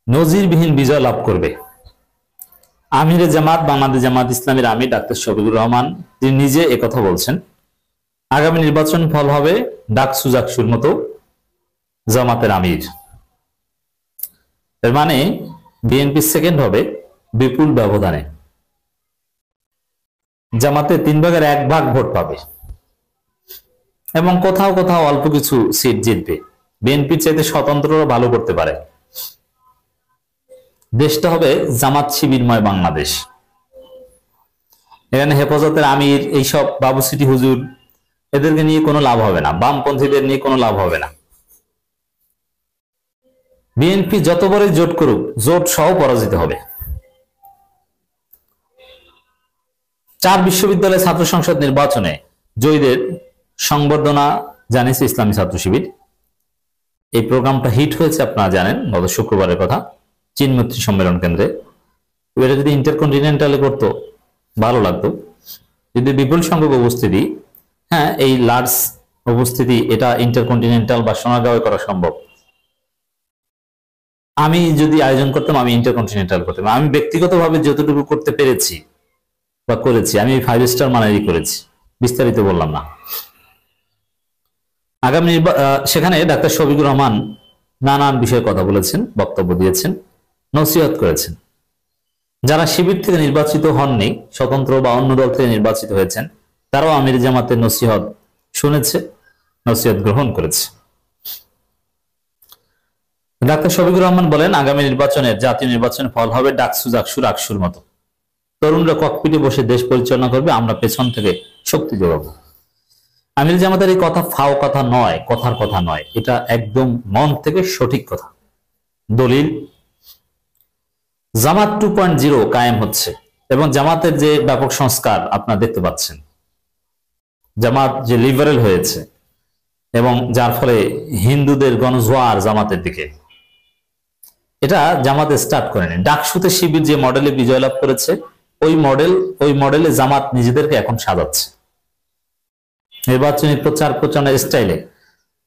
নজিরবিহীন বিজয় লাভ করবে। আমিরে জামাত বাংলাদেশ জামাত ইসলামীর আমির ডাক্তার শফিকুর রহমান তিনি নিজে একথা বলছেন। আগামী নির্বাচন ফল হবে ডাকসু জাকসুর মতো জামাতের আমির। এর মানে বিএনপি সেকেন্ড হবে বিপুল ব্যবধানে। জামাতে 1/3 ভোট পাবে এবং কোথাও কোথাও অল্প কিছু সিট জিতবে। বিএনপির চাইতে স্বতন্ত্ররা ভালো করতে পারে। দেশটা হবে জামাত শিবিরময় বাংলাদেশ। এখানে হেফাজতের আমির এইসব বাবু সিটি হুজুর এদেরকে নিয়ে কোনো লাভ হবে না, বামপন্থীদের নিয়ে কোনো লাভ হবে না। বিএনপি যত বড়ই জোট করুক, জোট সহ পরাজিত হবে। 4 বিশ্ববিদ্যালয় ছাত্র সংসদ নির্বাচনে জয়ীদের সংবর্ধনা জানিয়েছে ইসলামী ছাত্র শিবির। এই প্রোগ্রামটা হিট হয়েছে, আপনারা জানেন, গত শুক্রবারের কথা, চীনমৈত্রী সম্মেলন কেন্দ্রে। এটা যদি ইন্টারকন্টিনেন্টালে করতো ভালো লাগতো, যদি বিপুল সংখ্যক উপস্থিতি, হ্যাঁ এই লার্জ উপস্থিতি, এটা ইন্টারকন্টিনেন্টাল বা সোনারগাঁওয়ে করা সম্ভব। আমি যদি আয়োজন করতাম আমি ইন্টারকন্টিনেন্টাল করতাম। আমি ব্যক্তিগতভাবে যতটুকু করতে পেরেছি বা করেছি, আমি 5 স্টার মানেরই করেছি, বিস্তারিত বললাম না। আগামী সেখানে ডাক্তার শফিকুর রহমান নানান বিষয়ে কথা বলেছেন, বক্তব্য দিয়েছেন, নসিহত করেছেন। যারা শিবির থেকে নির্বাচিত হননি, স্বতন্ত্র বা অন্য দল থেকে নির্বাচিত হয়েছেন, তারাও আমির জামাতের নসিহত শুনেছে, নসিহত গ্রহণ করেছে। ডাক্তার শফিকুর রহমান বলেন, আগামী নির্বাচনের জাতীয় নির্বাচনের ফল হবে ডাকসু জাকসু রাকসুর মতো। তরুণরা ককপিটে বসে দেশ পরিচালনা করবে, আমরা পেছন থেকে শক্তি যোগাবো। আমির জামাতের এই কথা ফাও কথা নয়, কথার কথা নয়, এটা একদম মন থেকে সঠিক কথা। দলিল, জামাত 2.0 কায়েম হচ্ছে এবং জামাতের যে ব্যাপক সংস্কার আপনারা দেখতে পাচ্ছেন, জামাত যে লিবারেল হয়েছে এবং যার ফলে হিন্দুদের গণজোয়ার জামাতের দিকে, এটা জামাতে স্টার্ট করেনি। ডাকসুতে শিবির যে মডেলে বিজয় লাভ করেছে, ওই মডেলে জামাত নিজেদেরকে এখন সাজাচ্ছে। নির্বাচনী প্রচার প্রচারণার স্টাইলে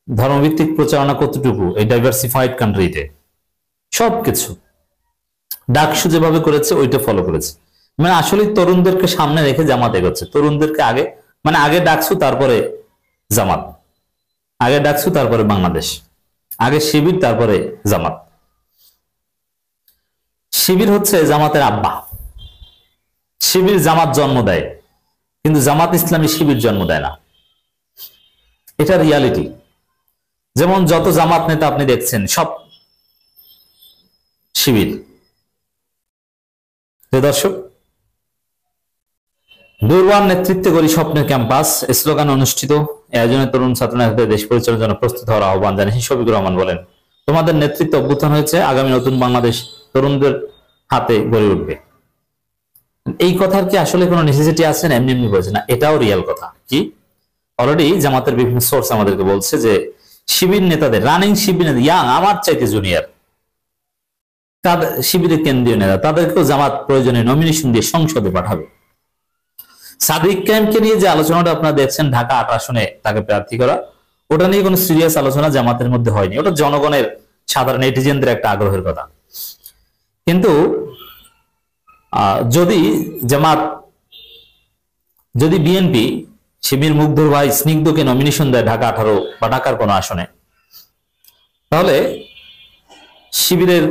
ধর্মভিত্তিক প্রচারণা কতটুকু এই ডাইভার্সিফাইড কান্ট্রিতে, সবকিছু ডাকসু যেভাবে করেছে ওইটা ফলো করেছে। মানে আসলে তরুণদেরকে সামনে রেখে জামাত এগোচ্ছে। তরুণদেরকে আগে, মানে আগে ডাকসু তারপরে জামাত, আগে ডাকসু তারপরে বাংলাদেশ, আগে শিবির তারপরে জামাত। শিবির হচ্ছে জামাতের আব্বা। শিবির জামাত জন্ম দেয়, কিন্তু জামাত ইসলামী শিবির জন্ম দেয় না, এটা রিয়ালিটি। যেমন যত জামাত নেতা আপনি দেখছেন সব শিবির। দর্শক, দুর্বার নেতৃত্বে গড়ি স্বপ্নের ক্যাম্পাস স্লোগান অনুষ্ঠিত আয়োজনে তরুণ ছাত্র নেতাদের দেশ পরিচালনার জন্য প্রস্তুত হওয়ার আহ্বান জানিয়েছেন শফিকুর রহমান। বলেন, তোমাদের নেতৃত্ব অভ্যুত্থান হয়েছে, আগামী নতুন বাংলাদেশ তরুণদের হাতে গড়ে উঠবে। এই কথার কি আসলে কোনো নেসেসিটি আছে? না, এমনি এমনি বলছে না, এটাও রিয়েল কথা। কি অলরেডি জামাতের বিভিন্ন সোর্স আমাদেরকে বলছে যে শিবির নেতাদের, রানিং শিবির নেতা, ইয়াং, আমার চাইতে জুনিয়র, তাদের শিবিরের কেন্দ্রীয় নেতা, তাদেরকেও জামাত প্রয়োজনে নমিনেশন দিয়ে সংসদে পাঠাবে। সাদিক কায়েমকে নিয়ে যে আলোচনাটা আপনারা দেখছেন, ঢাকা 8 আসনে তাকে প্রার্থী করা, ওটা নিয়ে কোনো সিরিয়াস আলোচনা জামাতের মধ্যে হয়নি। ওটা জনগণের, সাধারণ নেটিজেনদের একটা আগ্রহের কথা। কিন্তু যদি বিএনপি শিবির মুগ্ধর ভাই স্নিগ্ধকে নমিনেশন দেয় ঢাকা 18 বা ঢাকার কোন আসনে, তাহলে শিবিরের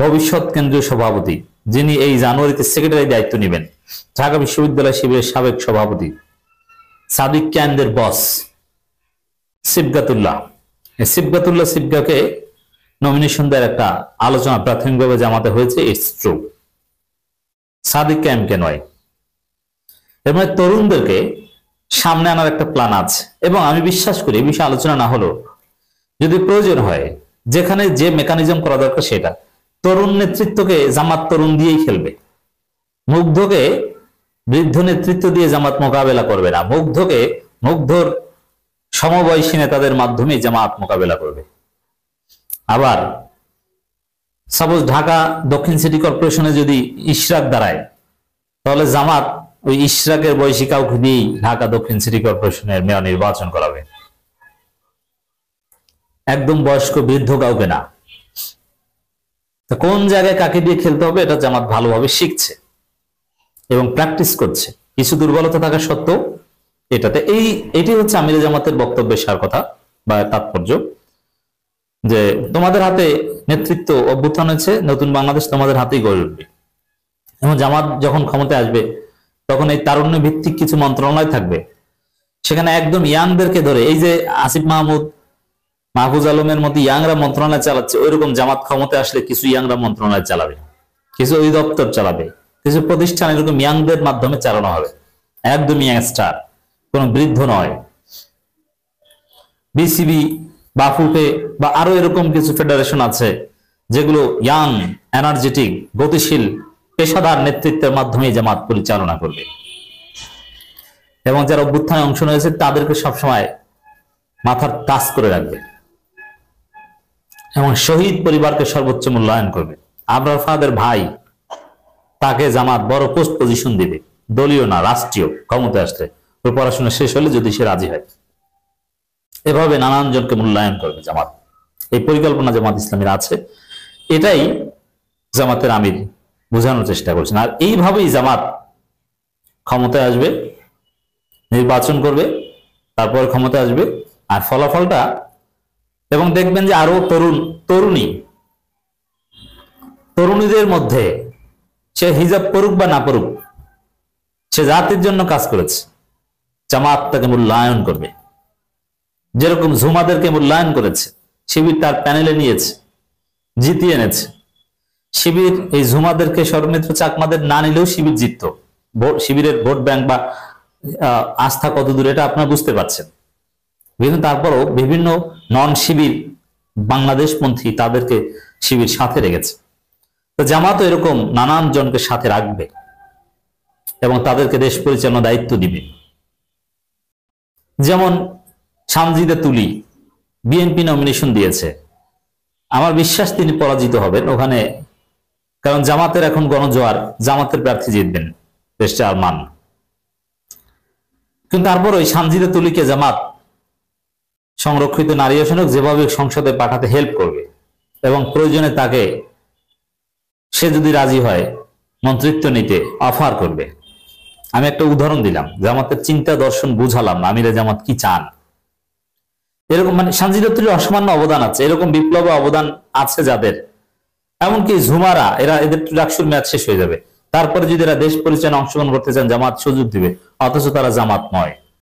ভবিষ্যৎ কেন্দ্রীয় সভাপতি, যিনি এই জানুয়ারিতে সেক্রেটারি দায়িত্ব নেবেন, ঢাকা বিশ্ববিদ্যালয় শিবিরের সাবেক সভাপতি সাদিক কায়েমদের বস সিবগাতুল্লাহ নমিনেশন দেওয়ার একটা আলোচনা প্রাথমিকভাবে জামাতে হয়েছে। ইটস ট্রু, সাদিক কায়েমকে নয়। এর মানে তরুণদেরকে সামনে আনার একটা প্ল্যান আছে এবং আমি বিশ্বাস করি এই বিষয়ে আলোচনা না হলো, যদি প্রয়োজন হয় যেখানে যে মেকানিজম করা দরকার সেটা, তরুণ নেতৃত্বকে জামাত তরুণ দিয়েই খেলবে। মুগ্ধকে বৃদ্ধ নেতৃত্ব দিয়ে জামাত মোকাবেলা করবে না, মুগ্ধর সমবয়সী নেতাদের মাধ্যমে জামাত মোকাবেলা করবে। আবার সাপোজ ঢাকা দক্ষিণ সিটি কর্পোরেশনে যদি ইশরাক দাঁড়ায়, তাহলে জামাত ওই ইশরাকের বয়সী কাউকে দিয়েই ঢাকা দক্ষিণ সিটি কর্পোরেশনের মেয়র নির্বাচন করাবে, একদম বয়স্ক বৃদ্ধ কাউকে না। কোন জায়গায় কাকে দিয়ে খেলতে হবে এটা জামাত ভালোভাবে শিখছে এবং প্র্যাকটিস করছে, কিছু দুর্বলতা থাকা সত্ত্বেও এটাতে এটি হচ্ছে আমিরে জামাতের বক্তব্যের সার কথা বা তাৎপর্য, যে তোমাদের হাতে নেতৃত্ব অভ্যুত্থান হয়েছে, নতুন বাংলাদেশ তোমাদের হাতেই গড়ে উঠবে। এবং জামাত যখন ক্ষমতায় আসবে তখন এই তারুণ্য ভিত্তিক কিছু মন্ত্রণালয় থাকবে, সেখানে একদম ইয়াংদেরকে ধরে, এই যে আসিফ মাহমুদ, মাহফুজ আলমের মতো ইয়াংরা মন্ত্রণালয় চালাচ্ছে, ওইরকম জামাত ক্ষমতায় আসলে কিছু ইয়াংরা মন্ত্রণালয় চালাবে, কিছু অধিদপ্তর চালাবে, কিছু প্রতিষ্ঠান এরকম ইয়াংদের মাধ্যমে চালানো হবে, একদম ইয়াংস্টার, কোন বৃদ্ধ নয়। বিসিবি, বাফুফে বা আরো এরকম কিছু ফেডারেশন আছে যেগুলো ইয়াং, এনার্জেটিক, গতিশীল, পেশাদার নেতৃত্বের মাধ্যমে জামাত পরিচালনা করবে। এবং যারা অভ্যুত্থানে অংশ নিয়েছে তাদেরকে সবসময় মাথার টাচ করে রাখবে এবং শহীদ পরিবারকে সর্বোচ্চ মূল্যায়ন করবে। আবরার ফাহাদের ভাই, তাকে জামাত বড় পোস্ট পজিশন দিবে, দলীয় না, রাষ্ট্রীয়, ক্ষমতায় আসলে, ওর পড়াশোনা শেষ হলে যদি সে রাজি হয়। এভাবে নানান জনকে মূল্যায়ন করবে জামাত। এই পরিকল্পনা জামাত ইসলামীর আছে, এটাই জামাতের আমির বোঝানোর চেষ্টা করছেন। আর এইভাবেই জামাত ক্ষমতায় আসবে, নির্বাচন করবে, তারপর ক্ষমতায় আসবে। আর ফলাফলটা, এবং দেখবেন যে আরো তরুণীদের মধ্যে, সে হিজাব পড়ুক বা না পড়ুক, সে জাতির জন্য কাজ করেছে, জামাত তাকে মূল্যায়ন করবে। যেরকম ঝুমাদেরকে মূল্যায়ন করেছে, শিবির তার প্যানেলে নিয়েছে, জিতিয়ে এনেছে। শিবির এই ঝুমাদেরকে, সৌমিত্র চাকমাদের না নিলেও শিবির জিতত। শিবিরের ভোট ব্যাংক বা আস্থা কত দূর এটা আপনারা বুঝতে পারছেন। কিন্তু তারপরও বিভিন্ন নন শিবির বাংলাদেশপন্থী তাদেরকে শিবির সাথে রেখেছে। তো জামাতও এরকম নানান জনকে সাথে রাখবে এবং তাদেরকে দেশ পরিচালনার দায়িত্ব দিবে। যেমন সামজিদে তুলি বিএনপি নমিনেশন দিয়েছে, আমার বিশ্বাস তিনি পরাজিত হবেন ওখানে, কারণ জামাতের এখন গণজোয়ার, জামাতের প্রার্থী জিতবেন, দেশটা আর মান। কিন্তু তারপর ওই সামজিদে তুলিকে জামাত সংরক্ষিত নারী আসনে যেভাবে সংসদে পাঠাতে হেল্প করবে এবং প্রয়োজনে তাকে, সে যদি রাজি হয়, মন্ত্রিত্ব নিতে অফার করবে। আমি একটা উদাহরণ দিলাম, জামাতের চিন্তা দর্শন বুঝালাম আমিরে জামাত কি চান। এরকম মানে সামজিদে তুলির অসামান্য অবদান আছে, এরকম বিপ্লব অবদান আছে যাদের, এমনকি ঝুমারা, এদের ডাকসুর ম্যাচ শেষ হয়ে যাবে, তারপরে যদি এরা দেশ পরিচালনায় অংশগ্রহণ করতে চান জামাত সুযোগ দিবে, অথচ তারা জামাত নয়।